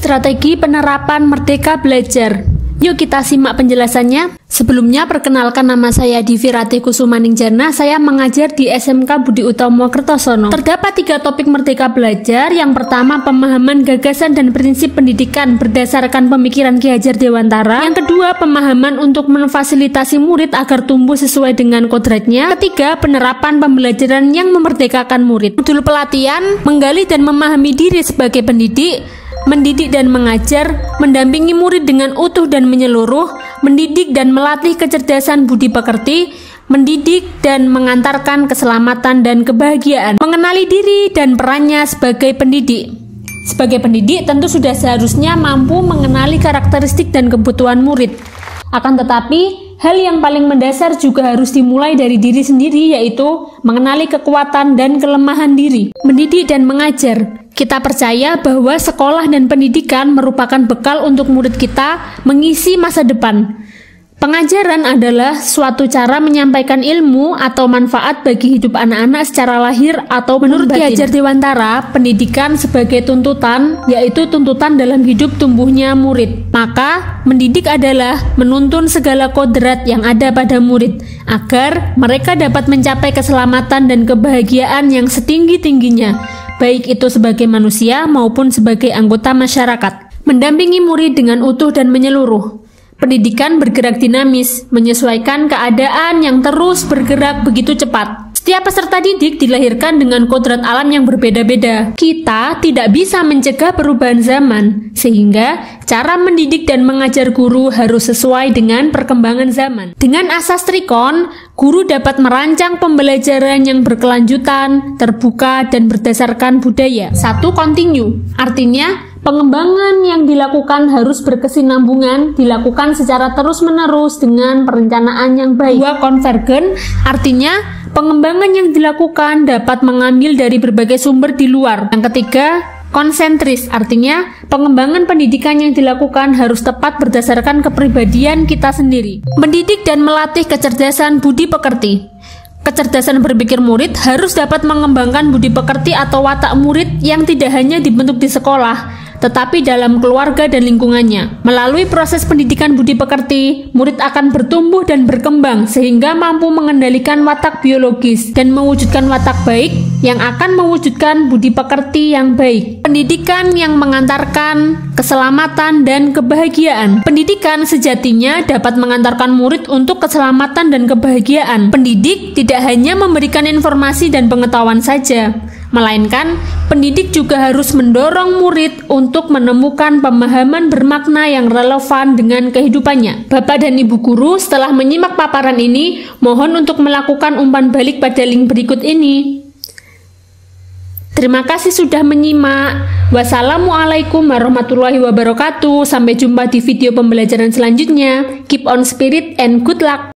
Strategi penerapan Merdeka Belajar. Yuk kita simak penjelasannya. Sebelumnya perkenalkan, nama saya Divi Ratih Kusumaningjarna. Saya mengajar di SMK Budi Utomo Kertosono. Terdapat 3 topik Merdeka Belajar. Yang pertama, pemahaman gagasan dan prinsip pendidikan berdasarkan pemikiran Ki Hajar Dewantara. Yang kedua, pemahaman untuk memfasilitasi murid agar tumbuh sesuai dengan kodratnya. Ketiga, penerapan pembelajaran yang memerdekakan murid. Modul pelatihan, menggali dan memahami diri sebagai pendidik, mendidik dan mengajar, mendampingi murid dengan utuh dan menyeluruh, mendidik dan melatih kecerdasan budi pekerti, mendidik dan mengantarkan keselamatan dan kebahagiaan, mengenali diri dan perannya sebagai pendidik. Sebagai pendidik tentu sudah seharusnya mampu mengenali karakteristik dan kebutuhan murid. Akan tetapi, hal yang paling mendasar juga harus dimulai dari diri sendiri, yaitu mengenali kekuatan dan kelemahan diri. Mendidik dan mengajar. Kita percaya bahwa sekolah dan pendidikan merupakan bekal untuk murid kita mengisi masa depan. Pengajaran adalah suatu cara menyampaikan ilmu atau manfaat bagi hidup anak-anak secara lahir atau menurut Ki Hajar Dewantara, pendidikan sebagai tuntutan, yaitu tuntutan dalam hidup tumbuhnya murid. Maka, mendidik adalah menuntun segala kodrat yang ada pada murid, agar mereka dapat mencapai keselamatan dan kebahagiaan yang setinggi-tingginya, baik itu sebagai manusia maupun sebagai anggota masyarakat. Mendampingi murid dengan utuh dan menyeluruh. Pendidikan bergerak dinamis, menyesuaikan keadaan yang terus bergerak begitu cepat. Setiap peserta didik dilahirkan dengan kodrat alam yang berbeda-beda. Kita tidak bisa mencegah perubahan zaman, sehingga cara mendidik dan mengajar guru harus sesuai dengan perkembangan zaman. Dengan asas trikon, guru dapat merancang pembelajaran yang berkelanjutan, terbuka, dan berdasarkan budaya. 1. Continue, artinya pengembangan yang dilakukan harus berkesinambungan, dilakukan secara terus-menerus dengan perencanaan yang baik. 2. Convergent, artinya pengembangan yang dilakukan dapat mengambil dari berbagai sumber di luar. Yang ketiga, konsentris, artinya pengembangan pendidikan yang dilakukan harus tepat berdasarkan kepribadian kita sendiri. Mendidik dan melatih kecerdasan budi pekerti. Kecerdasan berpikir murid harus dapat mengembangkan budi pekerti atau watak murid yang tidak hanya dibentuk di sekolah, tetapi dalam keluarga dan lingkungannya. Melalui proses pendidikan budi pekerti, murid akan bertumbuh dan berkembang sehingga mampu mengendalikan watak biologis dan mewujudkan watak baik yang akan mewujudkan budi pekerti yang baik. Pendidikan yang mengantarkan keselamatan dan kebahagiaan. Pendidikan sejatinya dapat mengantarkan murid untuk keselamatan dan kebahagiaan. Pendidik tidak hanya memberikan informasi dan pengetahuan saja, melainkan pendidik juga harus mendorong murid untuk menemukan pemahaman bermakna yang relevan dengan kehidupannya. Bapak dan Ibu guru, setelah menyimak paparan ini, mohon untuk melakukan umpan balik pada link berikut ini. Terima kasih sudah menyimak. Wassalamualaikum warahmatullahi wabarakatuh. Sampai jumpa di video pembelajaran selanjutnya. Keep on spirit and good luck.